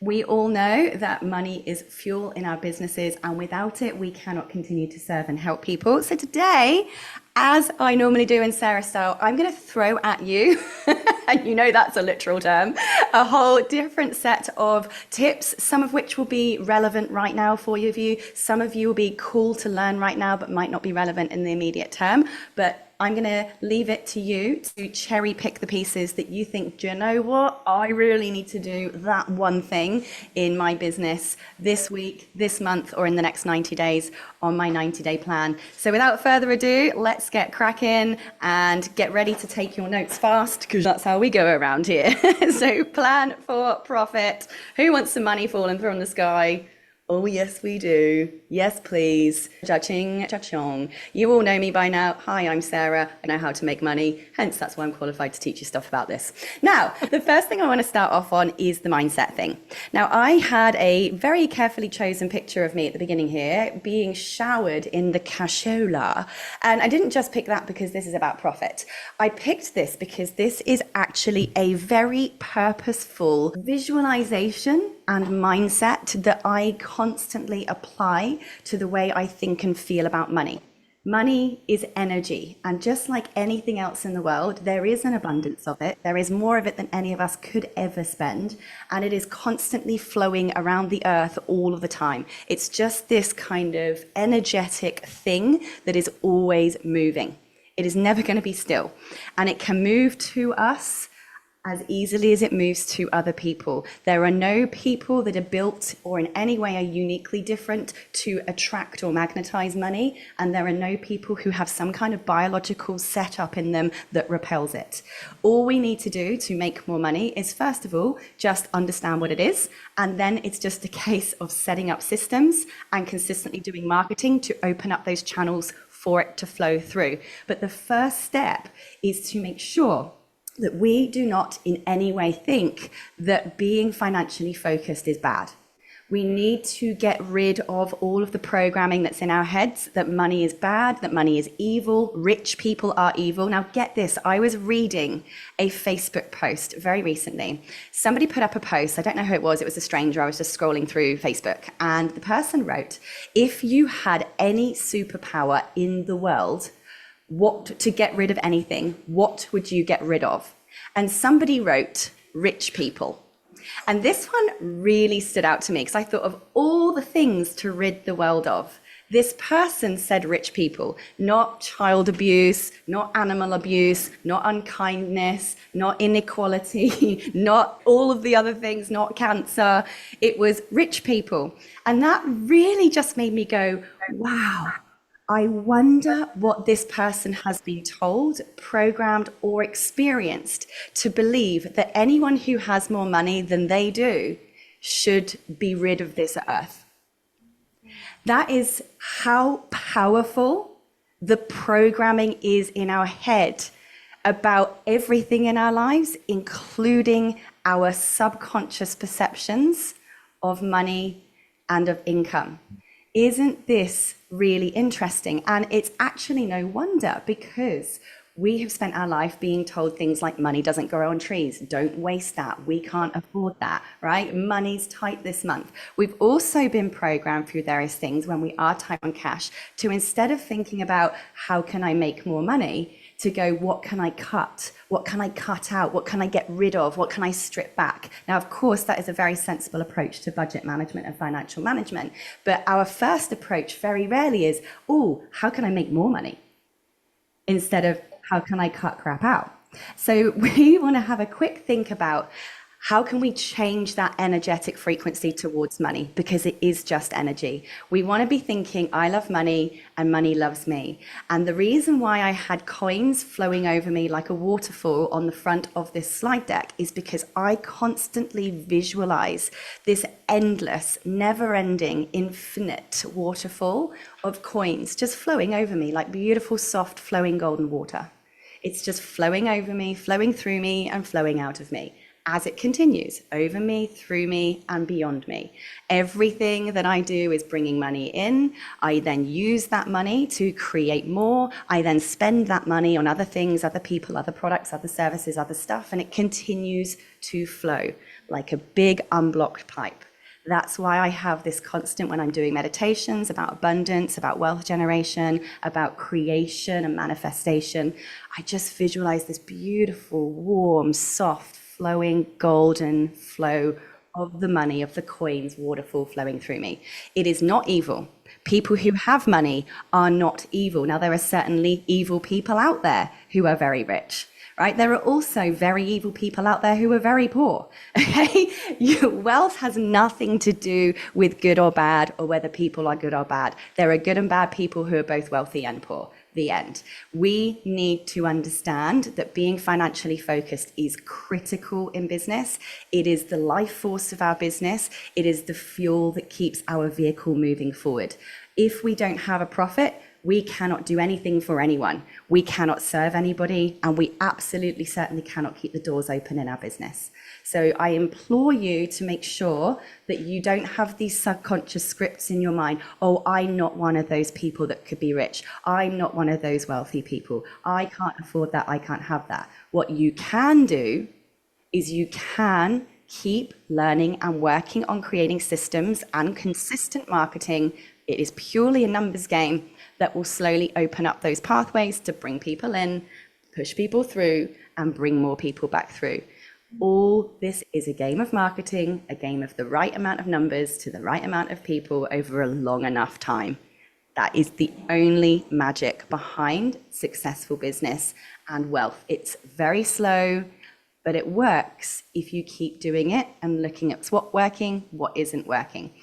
We all know that money is fuel in our businesses, and without it, we cannot continue to serve and help people. So today, as I normally do in Sarah style, I'm going to throw at you, and you know that's a literal term, a whole different set of tips, some of which will be relevant right now for you. Some of you will be cool to learn right now, but might not be relevant in the immediate term. But I'm going to leave it to you to cherry pick the pieces that you think, do you know what? I really need to do that one thing in my business this week, this month, or in the next 90 days on my 90-day plan. So without further ado, let's get cracking and get ready to take your notes fast, because that's how we go around here. So plan for profit. Who wants some money falling from the sky? Oh, yes, we do. Yes, please. Cha-ching, cha-chong. You all know me by now. Hi, I'm Sarah. I know how to make money. Hence, that's why I'm qualified to teach you stuff about this. Now, the first thing I want to start off on is the mindset thing. Now, I had a very carefully chosen picture of me at the beginning here, being showered in the cashola. And I didn't just pick that because this is about profit. I picked this because this is actually a very purposeful visualization and mindset that I constantly apply to the way I think and feel about money. Money is energy, and just like anything else in the world, there is an abundance of it. There is more of it than any of us could ever spend, and it is constantly flowing around the earth all of the time. It's just this kind of energetic thing that is always moving. It is never going to be still, and it can move to us as easily as it moves to other people. There are no people that are built or in any way are uniquely different to attract or magnetize money, and there are no people who have some kind of biological setup in them that repels it. All we need to do to make more money is, first of all, just understand what it is, and then it's just a case of setting up systems and consistently doing marketing to open up those channels for it to flow through. But the first step is to make sure that we do not in any way think that being financially focused is bad. We need to get rid of all of the programming that's in our heads, that money is bad, that money is evil, rich people are evil. Now get this, I was reading a Facebook post very recently. Somebody put up a post, I don't know who it was a stranger, I was just scrolling through Facebook, and the person wrote, if you had any superpower in the world, what to get rid of anything, what would you get rid of? And somebody wrote rich people. And this one really stood out to me because I thought of all the things to rid the world of. This person said rich people, not child abuse, not animal abuse, not unkindness, not inequality, not all of the other things, not cancer. It was rich people. And that really just made me go, wow. I wonder what this person has been told, programmed, or experienced to believe that anyone who has more money than they do should be rid of this earth. That is how powerful the programming is in our head about everything in our lives, including our subconscious perceptions of money and of income. Isn't this really interesting? And it's actually no wonder, because we have spent our life being told things like money doesn't grow on trees, don't waste that, we can't afford that, right? Money's tight this month. We've also been programmed through various things when we are tight on cash to, instead of thinking about how can I make more money, to go, what can I cut? What can I cut out? What can I get rid of? What can I strip back? Now, of course, that is a very sensible approach to budget management and financial management. But our first approach very rarely is, oh, how can I make more money? Instead of, how can I cut crap out? So we want to have a quick think about how can we change that energetic frequency towards money? Because it is just energy. We want to be thinking, I love money and money loves me. And the reason why I had coins flowing over me like a waterfall on the front of this slide deck is because I constantly visualize this endless, never-ending, infinite waterfall of coins just flowing over me like beautiful, soft, flowing golden water. It's just flowing over me, flowing through me, and flowing out of me, as it continues over me, through me, and beyond me. Everything that I do is bringing money in. I then use that money to create more. I then spend that money on other things, other people, other products, other services, other stuff, and it continues to flow. like a big unblocked pipe. That's why I have this constant when I'm doing meditations about abundance, about wealth generation, about creation and manifestation. I just visualize this beautiful, warm, soft, flowing, golden flow of the money, of the coins, waterfall flowing through me. It is not evil. People who have money are not evil. Now, there are certainly evil people out there who are very rich, right? There are also very evil people out there who are very poor. Okay? Wealth has nothing to do with good or bad or whether people are good or bad. There are good and bad people who are both wealthy and poor. The end. We need to understand that being financially focused is critical in business. It is the life force of our business. It is the fuel that keeps our vehicle moving forward. If we don't have a profit, we cannot do anything for anyone. We cannot serve anybody, and we absolutely certainly cannot keep the doors open in our business. So I implore you to make sure that you don't have these subconscious scripts in your mind. Oh, I'm not one of those people that could be rich. I'm not one of those wealthy people. I can't afford that. I can't have that. What you can do is you can keep learning and working on creating systems and consistent marketing. It is purely a numbers game that will slowly open up those pathways to bring people in, push people through, and bring more people back through. All this is a game of marketing, a game of the right amount of numbers to the right amount of people over a long enough time. That is the only magic behind successful business and wealth. It's very slow, but it works if you keep doing it and looking at what's working, what isn't working.